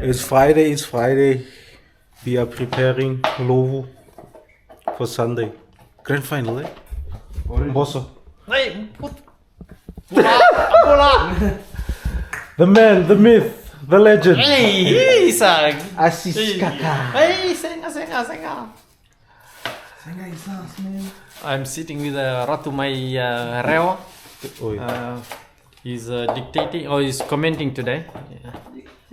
It's Friday. It's Friday. We are preparing Lovo for Sunday. Grand final, eh? Bossa. Hey, put. Bola. The man, the myth, the legend. Hey, Isang. Asis Kaka. Hey, Senga. Senga is us, man. I'm sitting with Ratu my Rewa. Oi. He's dictating or he's commenting today. Yeah.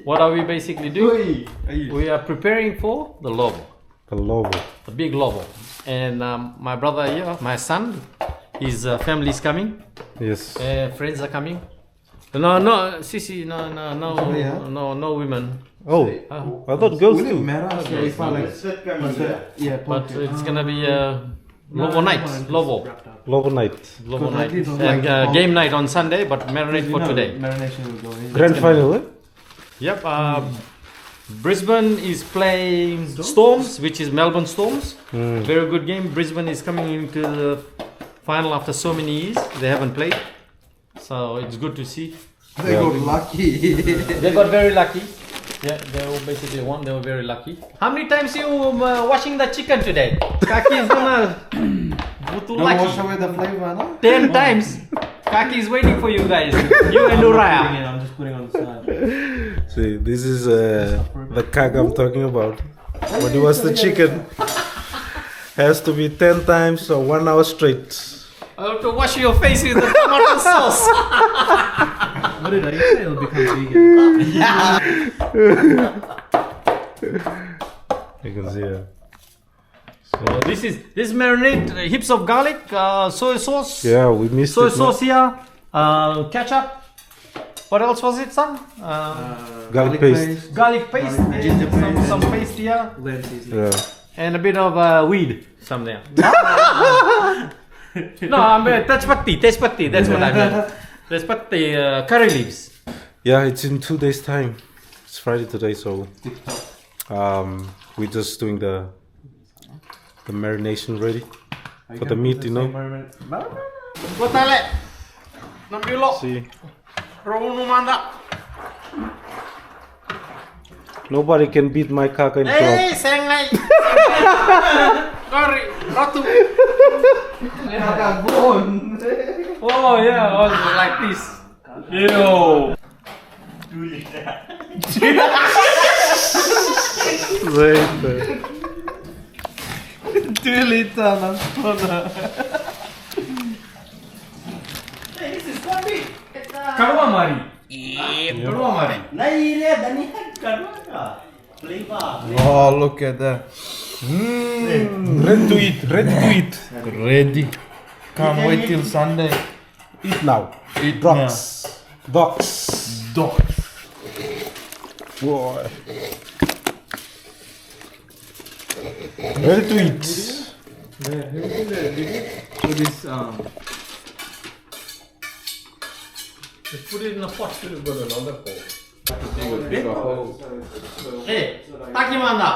What are we basically doing? We are preparing for the Lovo. The Lovo. The big Lovo. And my brother here, my son, his family is coming. Yes. Friends are coming. No, Sisi, no women. Oh, I thought girls too. But it's gonna be Lovo night. Lovo night. And game night on Sunday, but marinade for today. Marination will go in. Grand final, eh? Yep. Brisbane is playing Storms, which is Melbourne Storms. Very good game. Brisbane is coming into the final after so many years. They haven't played, so it's good to see. They got lucky. They got very lucky. Yeah, they were basically won. They were very lucky. How many times you washing the chicken today? Kaki is gonna Don't wash away the flavor, no? 10 times. Kaki is waiting for you guys. You and Uraya. I'm just putting on the side. See, this is the kak I'm talking about. When you wash the chicken, has to be 10 times or 1 hour straight. I have to wash your face with the tomato sauce. What did I say? It'll become vegan. You can see it. So this marinade, heaps of garlic, soy sauce. Yeah, we missed Soy it. sauce here, ketchup. What else was it, son? Garlic paste. Garlic paste, ginger paste. some paste here, Blend seasoning. Yeah. and a bit of weed, some there. No, I'm tejpatti. That's what I meant. Tejpatti, curry leaves. Yeah, it's in 2 days' time. It's Friday today, so we're just doing the marination ready for the meat, you know. Botale, nambilo, See, rawunu manda. nobody can beat my kaka in Hey, club. sengai. Sorry, Ratu. Oh yeah, all like this. Yo. Wait. 2 liter lang. Hey, this is coffee. It's Karwa Mari. Karwa Mari. Oh, look at that. Ready to eat. Ready. Can't wait till Sunday. Eat now. Eat Dogs. Dogs. Boy. Ready to eat. So this Just put it in a pot. Put it in another pot. Hey, Takimanda.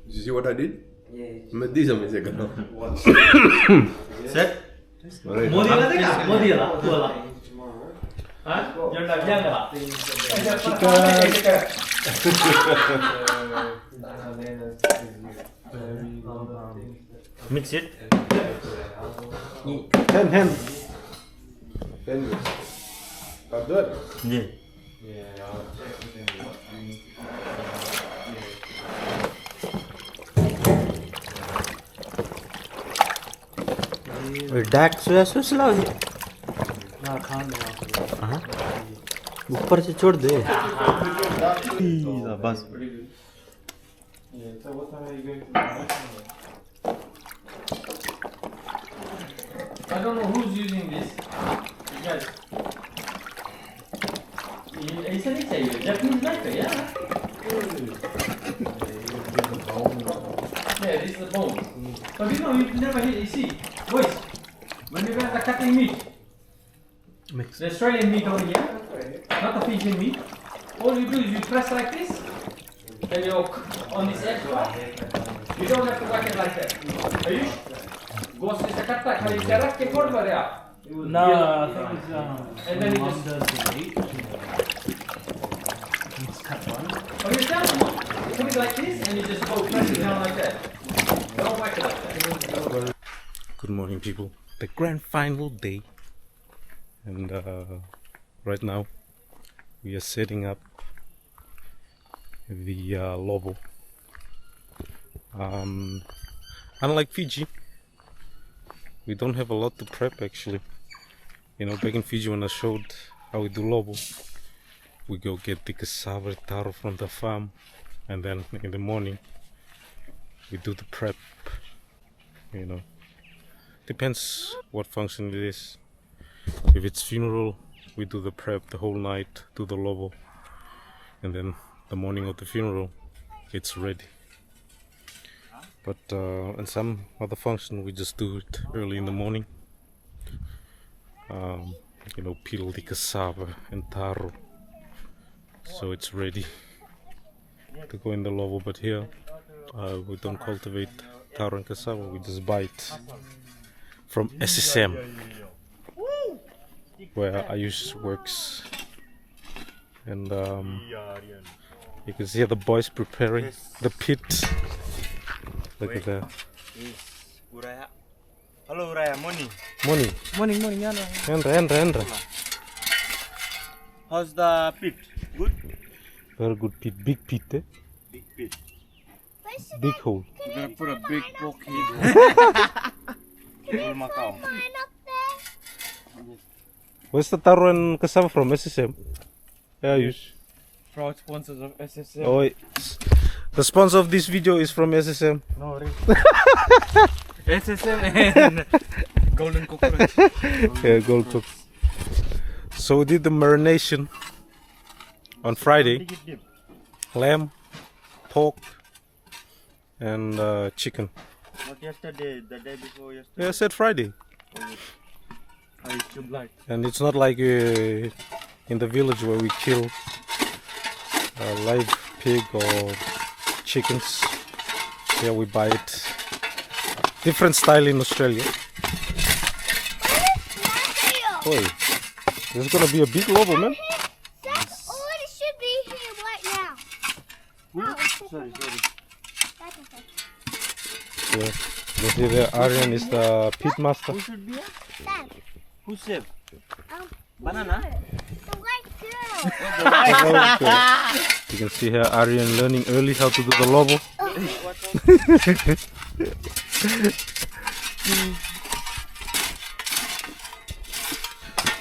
You see what I did? मैं दी समझ से कर रहा हूँ। Set. Modi la dekha? Modi la. Tuala. Huh? You're not young la. Mix it. Hand. Good. Yeah. Dark soya sauce लाओ ऊपर से छोड़ दे buzz. So what time are you going to I don't know who's using this. You guys. It's an Japanese knife, yeah? Yeah, this is the bone. But you know, you never hit. You see, boys, when you guys are cutting meat, the Australian meat over here, not the Fijian meat, all you do is you press like this, and you're on this edge part. You don't have to whack it like that. Ayush, ghost is a cut kali jarak ke kod bare aap. It was No, yellow. I think it's And then it mom just- does the bait. It's cut one. Oh, you're down. You put it like this and you just press it down like that. Don't whack it like that. Good morning, people. The grand final day, and right now we are setting up the Lovo. Unlike Fiji, we don't have a lot to prep actually. You know, back in Fiji when I showed how we do Lovo, we go get the cassava taro from the farm, and then in the morning we do the prep. You know, depends what function it is. If it's funeral, we do the prep the whole night, do the Lovo, and then the morning of the funeral it's ready. But in some other function we just do it early in the morning. You know, peel the cassava and taro so it's ready to go in the Lovo. But here we don't cultivate taro and cassava, we just buy it from SSM where Ayush works. And you can see the boys preparing the pit. Look at that. Uraya. Hello, Uraya. Morning. Morning. Endra. How's the pit? Good? Very good pit. Big pit, eh? Big pit. Big hole. You're gonna put a big poke here. Macau. Where's the taro and cassava from? SSM? Yeah, Ayush. Proud sponsors of SSM. Oh, wait. The sponsor of this video is from SSM. No, really. SSM and Golden Coconut. Yeah, gold top. So we did the marination on Friday. Lamb, pork, and chicken. Not yesterday, the day before yesterday. Yeah, I said Friday. I should like. And it's not like in the village where we kill a live pig or chickens. Here we buy it. Different style in Australia. Oi, this is gonna be a big Lovo, man. That's all it should be here right now. No, Sorry. that's okay. Yeah. You see there, Aryan is the pit master. Who should be here? Dad, Who's chef? Banana? The white girl. Okay. You can see here Aryan learning early how to do the Lovo.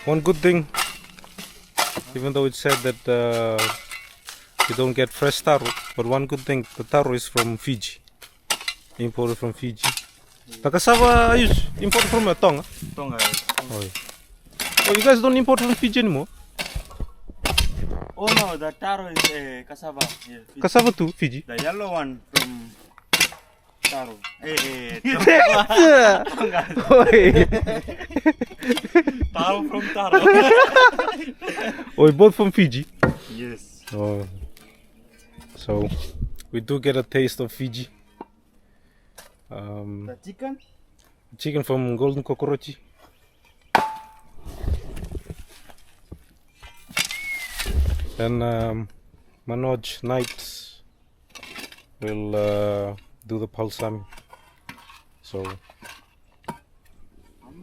One good thing, even though it's said that you don't get fresh taro, but one good thing, the taro is from Fiji, imported from Fiji. The cassava is imported from Tonga. Tonga. Oh, you guys don't import from Fiji anymore? Oh no, the taro is cassava. Yeah, Cassava too, Fiji. the yellow one from taro. Oi. Taro from taro. Oh, both from Fiji. Yes. Oh, so we do get a taste of Fiji. The chicken? Chicken from Golden Cockroach. And Manoj night will do the palsami. So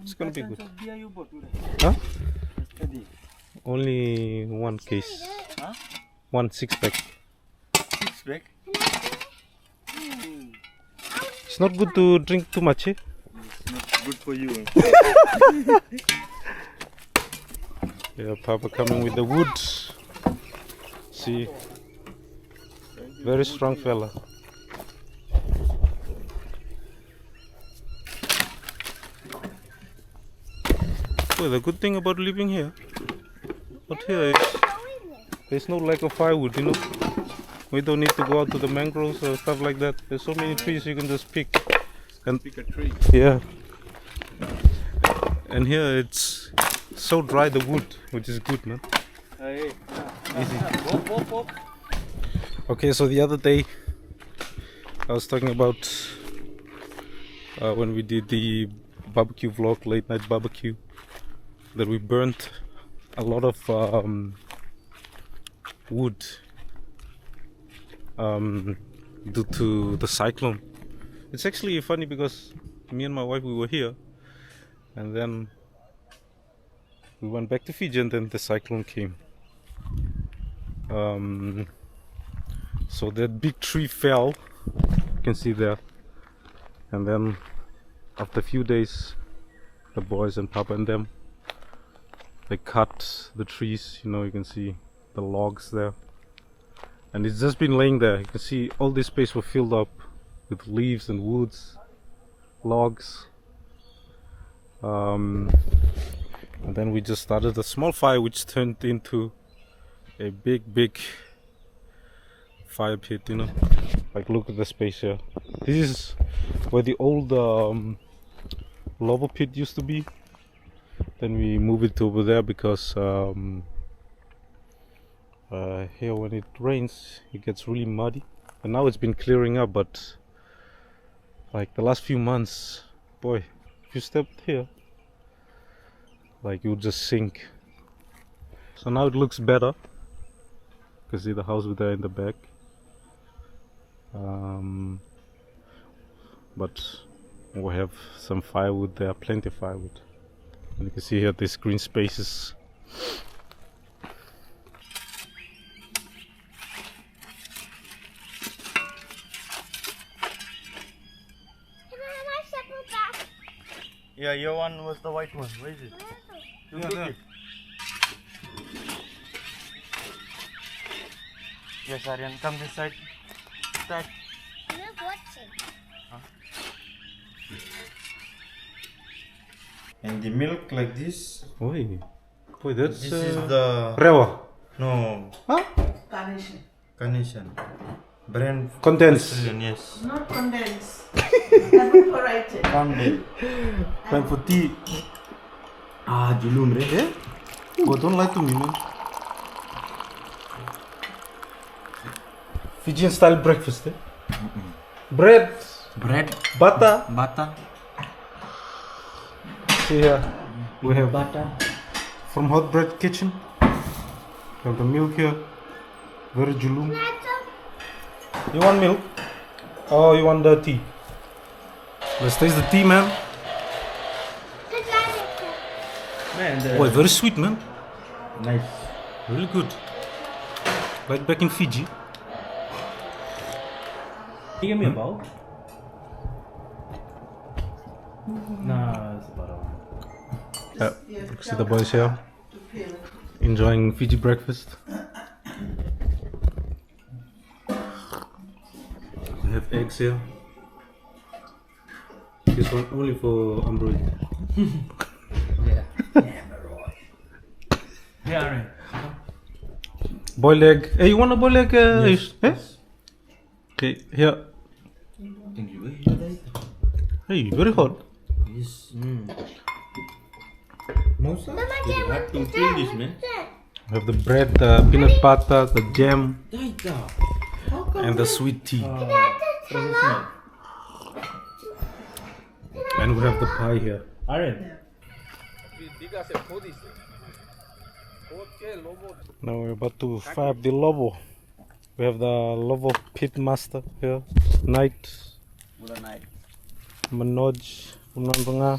it's gonna be good. Beer you bought today? Huh? Yesterday. Only one case. Huh? 1 6-pack. 6-pack? It's not good to drink too much, eh? It's not good for you. Yeah, Papa coming with the wood. See, very strong fella. Well, the good thing about living here, out here is there's no lack of firewood, you know. We don't need to go out to the mangroves or stuff like that. There's so many trees you can just pick. And Pick a tree. yeah. And here it's so dry, the wood, which is good, man. Hey. Easy. Whoop. Okay, so the other day I was talking about when we did the barbecue vlog, late night barbecue. that we burnt a lot of wood due to the cyclone. It's actually funny because me and my wife, we were here, and then we went back to Fiji, and then the cyclone came. So that big tree fell, you can see there, and then after a few days, the boys and Papa and them, they cut the trees. You know, you can see the logs there, and it's just been laying there. You can see all this space was filled up with leaves and woods, logs, and then we just started a small fire which turned into a big fire pit, you know. Like, look at the space here. This is where the old Lovo pit used to be. Then we moved it to over there because here when it rains it gets really muddy, and now it's been clearing up, but like the last few months, boy, if you stepped here, like, you would just sink. So now it looks better. You can see the house over there in the back, but we have some firewood there, plenty of firewood, and you can see here these green spaces. Can I have my supper back? Yeah, your one was the white one. Where is it? You took it. Yes, Aryan, come this side. Start. I'm not watching. And the milk like this. Oi, boy, that's This is the Rewa. no Huh? Carnation. Brand Condensed. Australian, yes. Not condensed. Evaporated. Founded. Time for tea. Ah, julum re. Yeah? Oh, don't lie to me, man. Fijian-style breakfast, eh? Bread, Bread. butter. Butter. See here, we have Butter. from Hot Bread Kitchen. We have the milk here. Very julum. You want milk? Oh, you want the tea? Let's taste the tea, man. Man, Boy, very sweet, man. nice. Really good. Like back in Fiji. Give me a bowl. No, it's about all. See the boys here enjoying Fiji breakfast. We have eggs here. This one only for Ambroid. Yeah, Aaron. Boiled egg. Hey, you want a boiled egg? Yes. Eh? Okay, here. Thank you. Hey, very hot. Yes. Mousa? Hard to feel this, man. We have the bread, the peanut butter, the jam, and the sweet tea. And we have the pie here. Aaron. Now we're about to fire up the Lovo. We have the Lovo pit master here. Night. Manoj. Unandanga.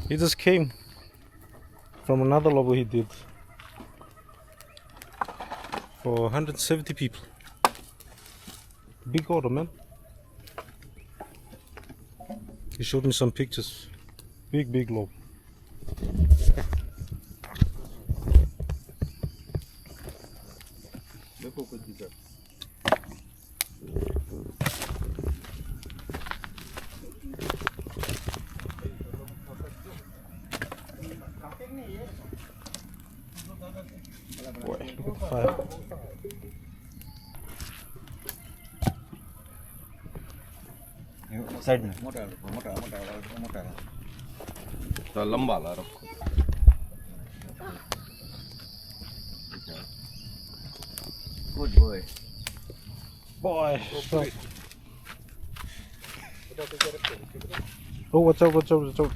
He just came from another Lovo he did for 170 people. Big order, man. He showed me some pictures. Big Lovo. Boy, look at the fire. Side में. तो लंबा ला रखो. Good boy. Boy, stop. Oh, watch out, watch out, watch out.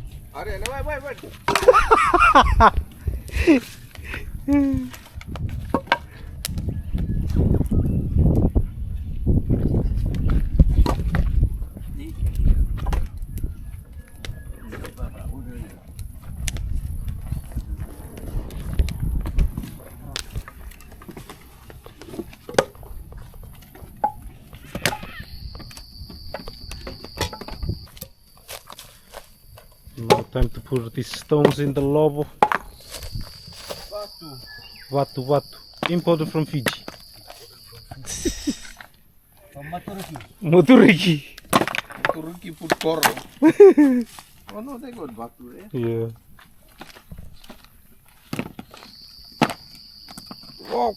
Now time to put these stones in the Lovo. Watu. Imported from Fiji. From Maturiki. Moturiki. Turkey put coral. Oh no, they got batu there. Yeah. Wow.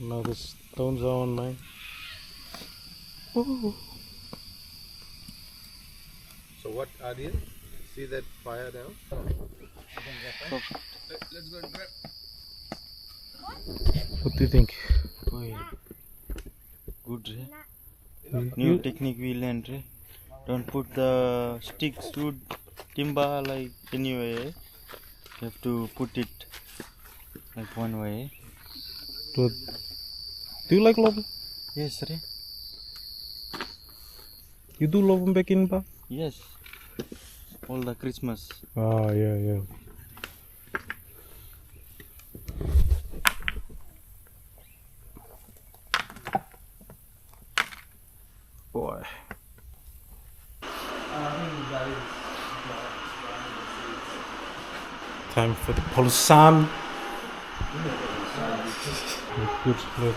Now the stones are online. Ooh. So what, Adil? See that fire down? Let's go and grab. What do you think? Good, new technique we learned. Don't put the sticks, wood, timber like anyway. You have to put it like one way. Do you like Lovo? Yes, Ray. You do Lovo back in Ba? Yes. All the Christmas. Ah, yeah. Boy. Time for the Polosan. Good look.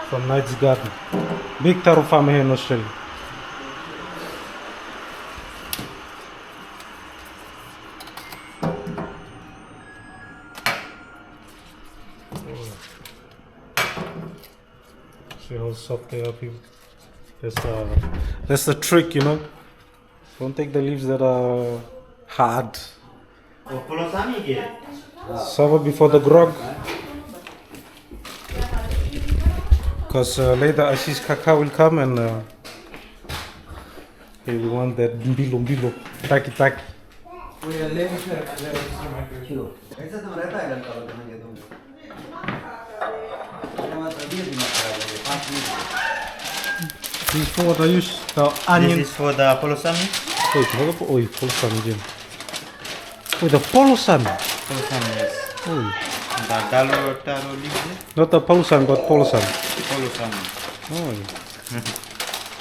From Knight's Garden. Big taro farm here in Australia. See how soft they are, people. That's the trick, you know. Don't take the leaves that are hard. Serve it before the grog. Because later Ashish Kaka will come and he will want that mbilo, taki. This for what I use the onion. This is for the polosami. Oi, polosan again. Oh, the polosan. Polosami, yes. Oh, The taro leaves. not the polosan, but polosan. Polosami. Oh.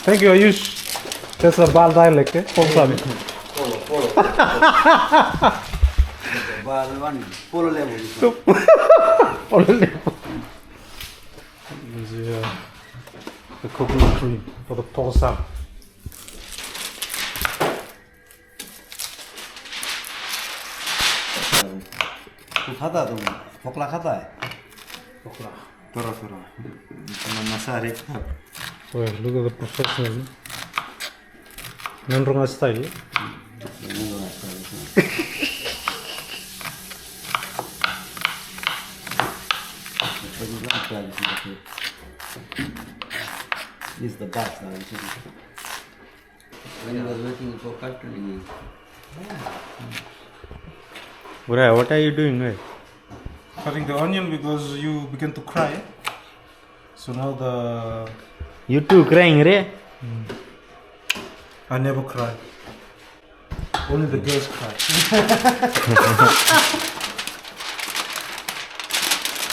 Thank you, Ayush. That's a Bal dialect, eh? Polosan. Polo level. This is the coconut cream for the polosan. खाता तुम फोकला खाता है Toro. Masari. Oh, look at the professional. Nandronga style. This is the best now. When I was working for country. What are you doing, right? Cutting the onion because you began to cry. So now the... You too crying, Ray? I never cry. Only the girls cry.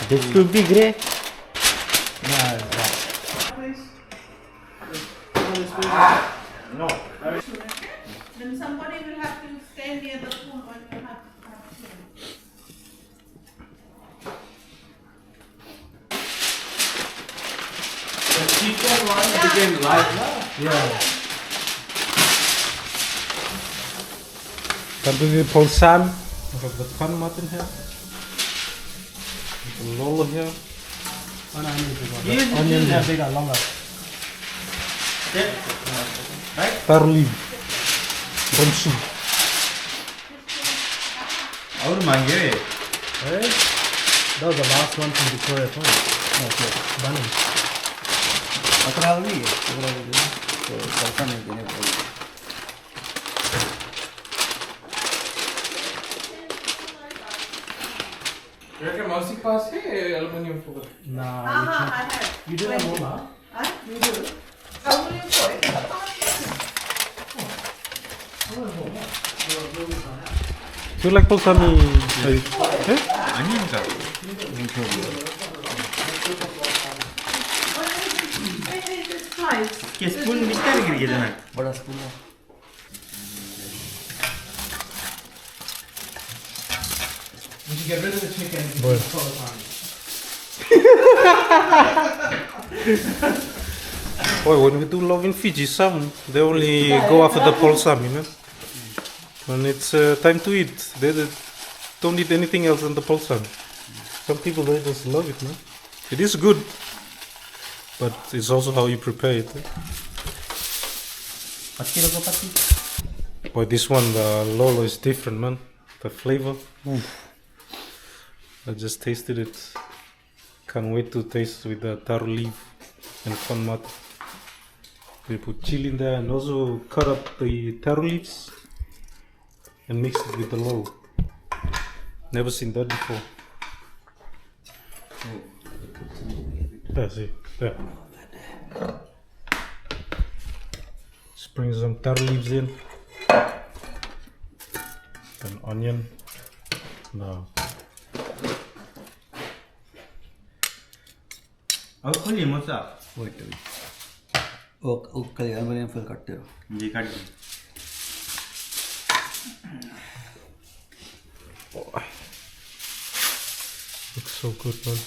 That's too big, Ray? No. Then somebody will have to stand near the pool when you have to Chicken one became live now. Yeah. Come to the Polosan. We have the pan mutton here. The lolo here. Onion bigger, longer. Taro leaf. From soup. और महंगे है Right? That was the last one from Victoria Falls. Okay. Bunny. पकड़ा नहीं है पकड़ा नहीं तो पैसा नहीं देने पड़ेगा You reckon mousy pass here aluminium foil? Nah. I have. You do have more now? Huh? You do. Aluminum foil. Do you like balsami? onion का It's nice. के स्पून बिस्तार गिर गया ना बड़ा स्पून है We should get rid of the chicken and Boy. put it on. Boy, when we do love in Fiji, some they only go after the balsami, man. When it's time to eat, they don't eat anything else than the balsami. Some people they just love it, man. It is good, but it's also how you prepare it. Eh? पत्ती रखो पत्ती Boy, this one, the Lolo is different, man. The flavor. I just tasted it. Can't wait to taste with the taro leaf and corn mat. We put chili in there and also cut up the taro leaves and mix it with the Lolo. Never seen that before. That's it. There. Bring some taro leaves in. An onion. No. और खोलिए मोसा wait ओ कल aluminium foil काटते हो जी काट दो Looks so good, man.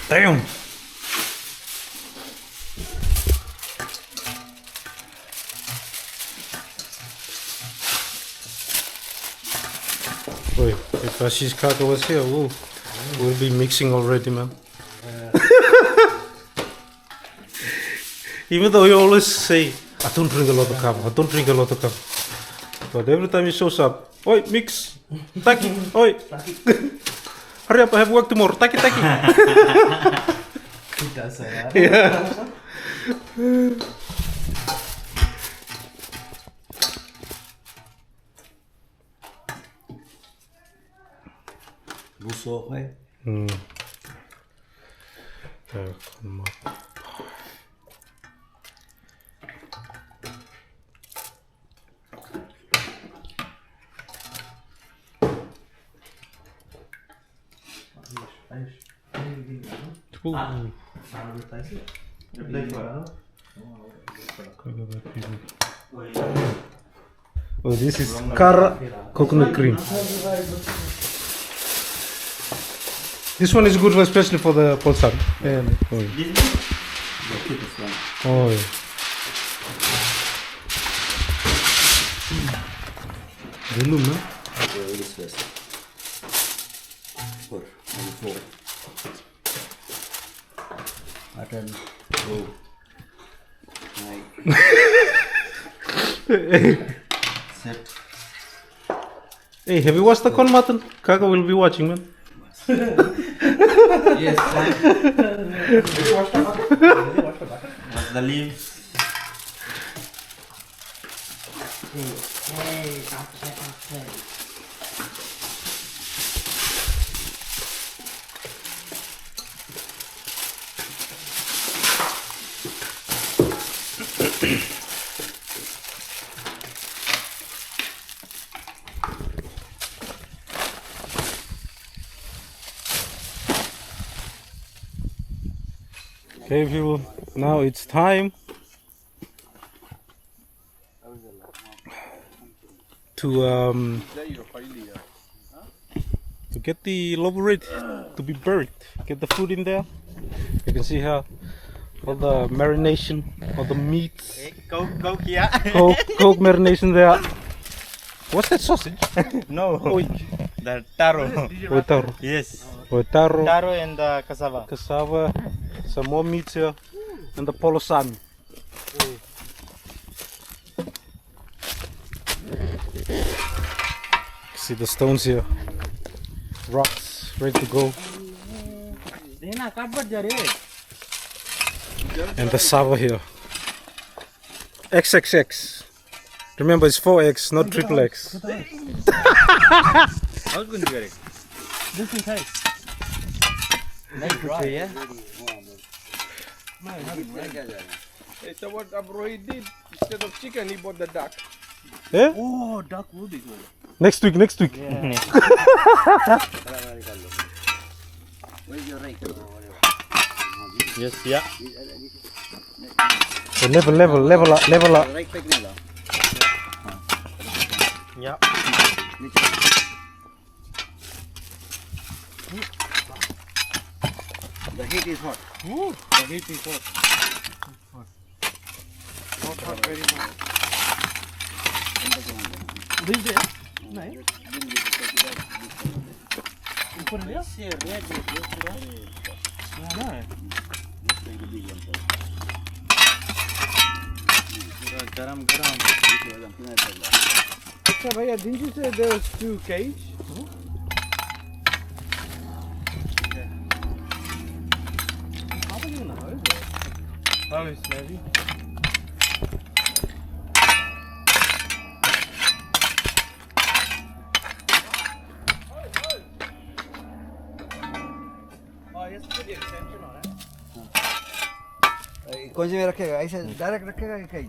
Damn! Boy, if Ashish Kaka was here, we'll be mixing already, man. Even though he always say, I don't drink a lot of kava, I don't drink a lot of kava. But every time he shows up, oi, mix, taki, oi. Hurry up, I have work tomorrow, taki, taki. He does say that. Yeah. भूसो है There, come on. Ooh. Oh, this is Kara coconut cream. This one is good, especially for the polsan. Yeah. Oh, yeah. Oh, yeah. Dulu, no? Mutton. Set. Hey, have you watched the corn mutton? Kaka will be watching, man. Yes. What's the leaves Okay, people, now it's time to get the Lovo ready to be buried. Get the food in there. You can see how all the marination, all the meats, Coke here. coke marination there. What's that sausage? No, Oi, the taro. taro. Yes, Taro, taro and the cassava. cassava, some more meats here, and the polosami. See the stones here. Rocks ready to go. And the sava here. XXX. Remember, it's 4X, not triple X. I was going to get it. Just in case. Yeah. Hey, so what Abrohi did, instead of chicken, he bought the duck. Yeah? Oh, duck will be good. Next week. Where's your rake? Yes, yeah. So level up. Rake take nila. Yeah. The heat is hot. The heat is hot. Hot very much. This day? No. You put it here? No. Garam. So, Bhaiya, didn't you say there was 2 cage? How is maybe? कौन सी में रखेगा ऐसे direct रखेगा कि कहीं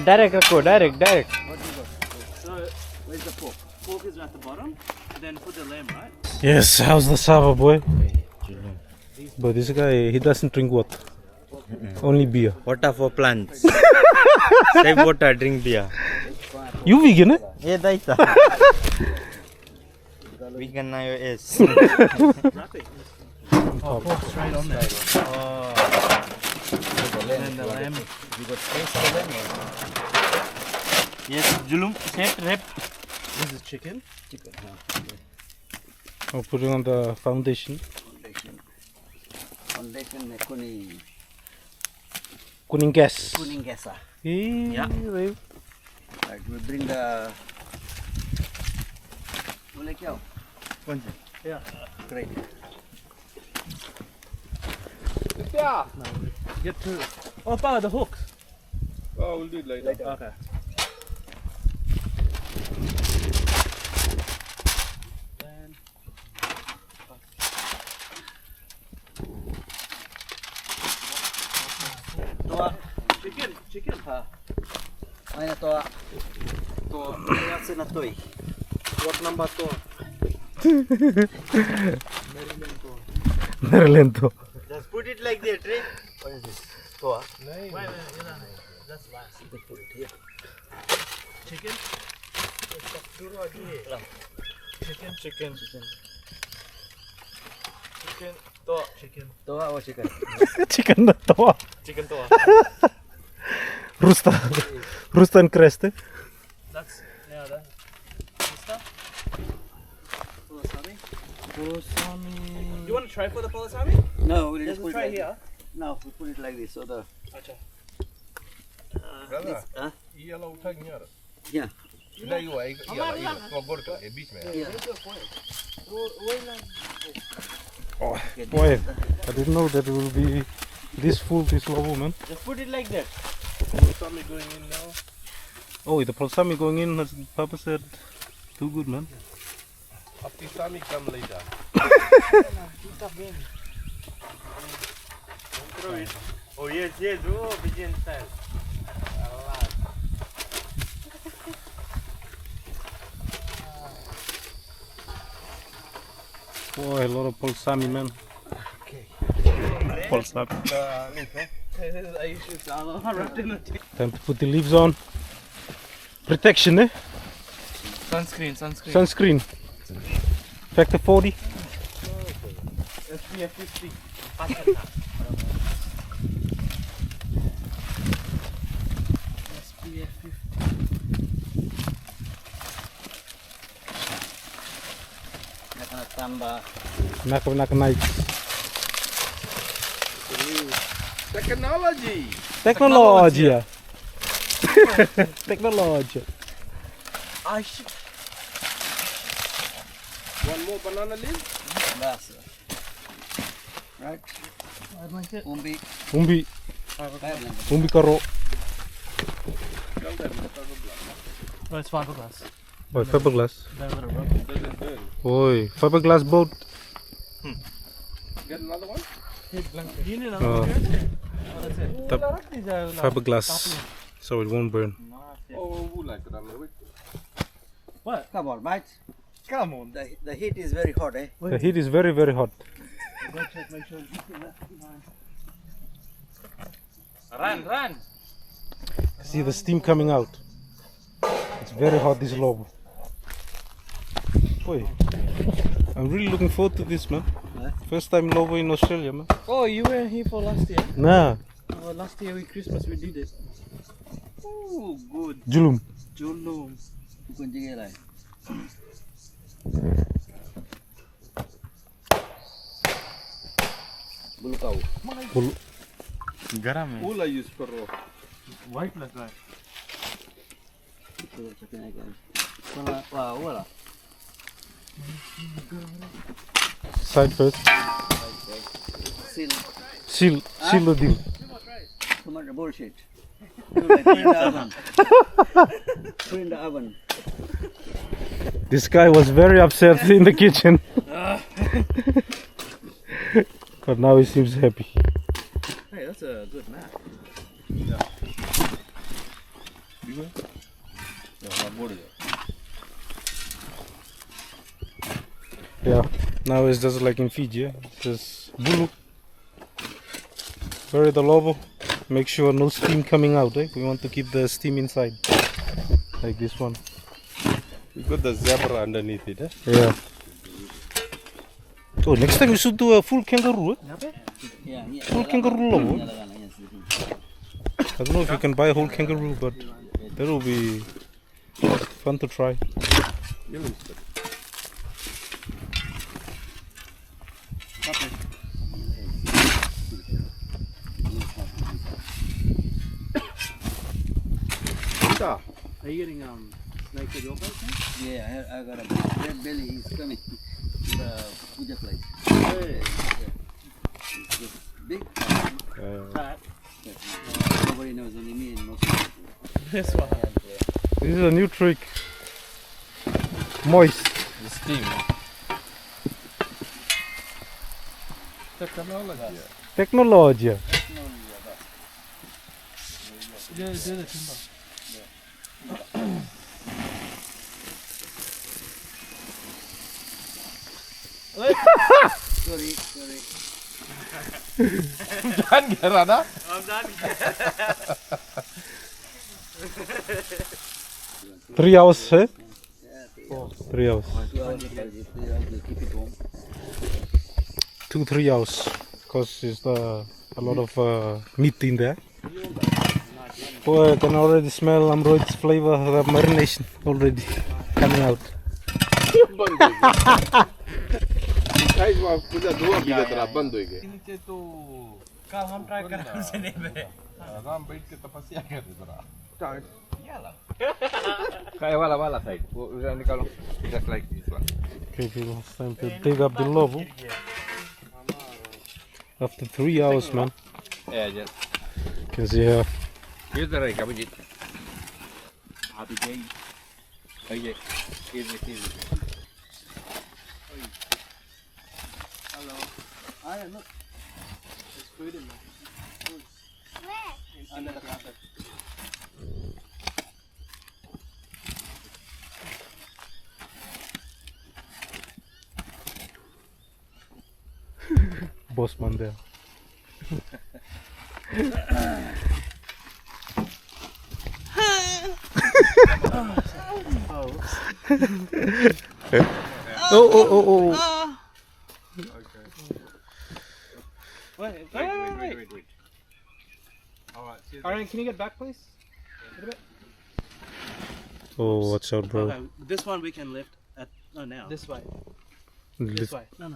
Direct रखो, direct. So, where's the pork? Pork is at the bottom, then put the lamb, right? Yes, how's the sava, boy? But this guy, he doesn't drink water. Only beer. Water for plants. Save water, drink beer. You vegan, eh? Yeah, that's Vegan na your ass. Nothing. Oh, pork straight on there. Oh. And the lamb. you got space for them Yes, Julum, set, rep. This is chicken. I'm putting on the foundation. foundation में Kuning gas. kuning gasa Yeah. like we bring the boleh kya Yeah. great Get to. Oh, power the hooks. oh we'll do it later Okay. Chicken. Aina toa kaya se na toy What number to? Lento. Just put it like that, right? what is this toa Wait, that's last. put it here Chicken. Chicken. toa or chicken Chicken na to. Chicken to. Rooster and crest, eh? That's that. You want to try for the polasami? no we'll There's just a put try it like here. no we put it like this so the Acha. this ये वाला उठा नहीं यार yeah नहीं हुआ ये वाला वो बोर्ड का बीच में है Boy, I didn't know that it will be this full, this Lovo, man. Just put it like that. Tommy going in now Oh, the balsamic going in, as Papa said, too good, man. अब Tommy come later Oh, yes. Oh, Fijian-Style. Boy, a lot of balsamic, man. Balsamic. Time to put the leaves on. Protection, eh? Sunscreen. Sunscreen. Factor 40. SPF 50. SPF 50. nak tambah Nak night. technology Technology, yeah. Technology. One more banana leaf. That's right. Umbi. Umbi. Umbi karo. Oh, it's fiberglass. Oh, fiberglass. Doesn't burn. Oi, fiberglass boat. Get another one. You need Uh, that's it. the fiberglass, so it won't burn. Oh, who like that? What? Come on, mate. Come on. The heat is very hot, eh? The heat is very, very hot. Run. See the steam coming out. It's very hot, this Lovo. Boy, I'm really looking forward to this, man. First time Lovo in Australia, man. Oh, you were here for last year? Nah, Oh, last year we Christmas we did it. Oh, good. Julum. Julum. Kunci gila. Bulu kau. Bulu. Garam है. Who like use for White like that. Wah, wala. Side first. Seal. Seal the deal. Too much bullshit. Put in the oven. Put in the oven. This guy was very upset in the kitchen. But now he seems happy. Hey, that's a good map. Yeah, now it's just like in Fiji, yeah? Just bulu. Bury the Lovo. Make sure no steam coming out, eh? We want to keep the steam inside. Like this one. You got the zebra underneath it, eh? Yeah. So next time we should do a full kangaroo, eh? Yeah, Full kangaroo Lovo. I don't know if you can buy a whole kangaroo, but that will be fun to try. Are you getting snake with your place? Yeah, I got a red belly is coming to the puja place. Hey. It's big. Fat. Nobody knows, only me and most This one. This is a new trick. Moist. The steam. Technology. Do the timber. Sorry. Jangan Gerada. I'm done. 3 hours, eh? Yeah, 3 hours. 2 hours, keep it warm. 2-3 hours. Because it's a lot of meat in there. Boy, I can already smell Amroid's flavor, the marination already coming out. Guys, वहाँ पूजा दो अभी तक बंद हो गए। नीचे तो कल हम ट्राई कर रहे हैं नहीं बे आराम बैठ के तपस्या कर रहे जरा। Start. Kayak wala side. Udah nikalong just like this one. Okay, people, it's time to dig up the Lovo. After 3 hours, man. Yeah, just. You can see here. Here's the right, kapit. Happy day. Oh yeah. Here's Hello. I don't know. There's food in there. Where? Under the carpet. Boss man there. Oh. Wait. Alright, can you get back, please? Oh, watch out, bro. Okay, this one we can lift at now. This way. This way. No.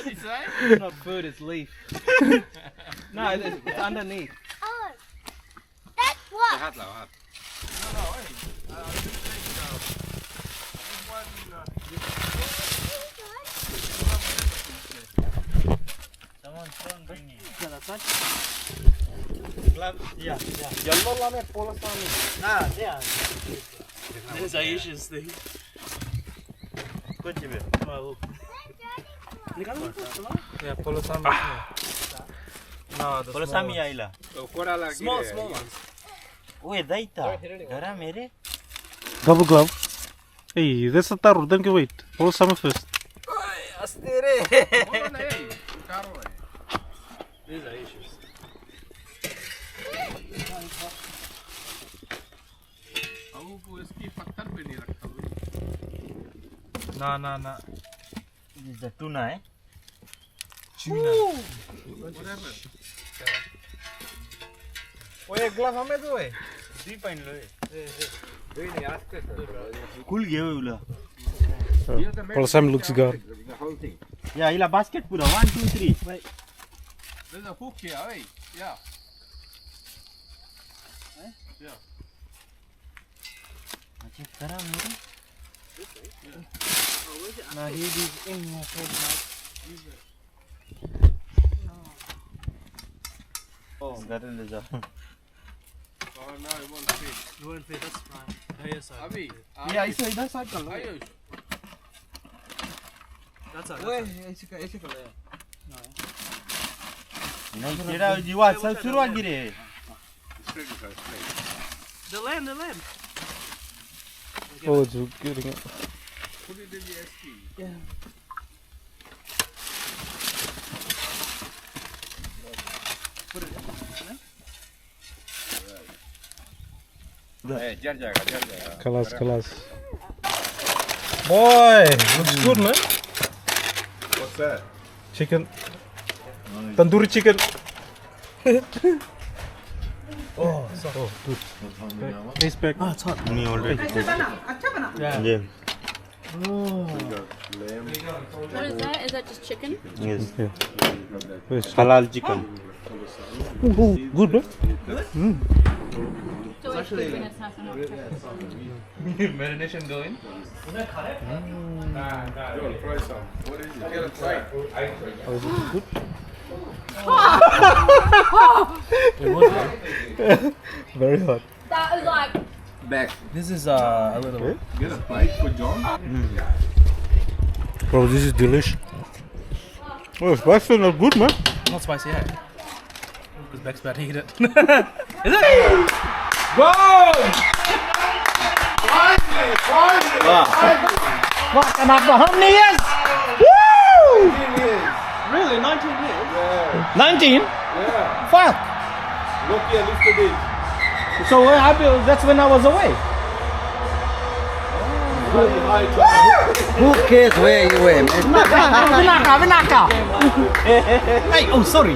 It's not food, it's leaf. No, it's underneath. Oh, that's what. Hát là hát. There's Aisha's thing. Yeah, polo sami. No, the Polosami aila. Fuera la Small ones. Oye, daita. Gara mere. Double glove. Hey, that's a taru. Don't you wait. All summer first. There's Aisha's. No. This is the tuna, eh? Oye, glove hame do eh. Deep and low. Really ask it. Cool gave ula. Polosami looks good. The whole thing. Yeah, ila basket pura. 1, 2, 3. Wait. There's a hook here, hey. Yeah. Gara mere. No, he's in my face. Oh, gara le ja. Oh no, it won't fit. You won't fit, that's fine. Yes, sir. Abhi. Yeah, इधर side कर लो. Ayush. That's all. Wait, ऐसे कर ले. नहीं तेरा जीवा सब शुरू आ गिरे. Straight. The lamb. Oh, it's getting it. Put it in the ST. Hey, jar jayega. Kalas. Boy, looks good, man. What's that? Chicken. Tandoori chicken. Oh, good. Taste back. Oh, it's hot. Me already. Yeah. Yeah. What is that? Is that just chicken? Yes. Yes. Halal chicken. Oh, good, man. So it's keeping us half an hour. Marination going. John, try some. What is it? Get a try. Oh, is it good? Very hot. That is like. Back. This is a little. Get a plate for John. Bro, this is delish. Oh, spicy not good, man. Not spicy yet. Because Beck's about to eat it. What? How many years? Woo! Really? 19 years? 19? Yeah. Fuck. Nokia lifted it. So that's when I was away. Who cares where you were, man? Vinaka. Hey, oh sorry.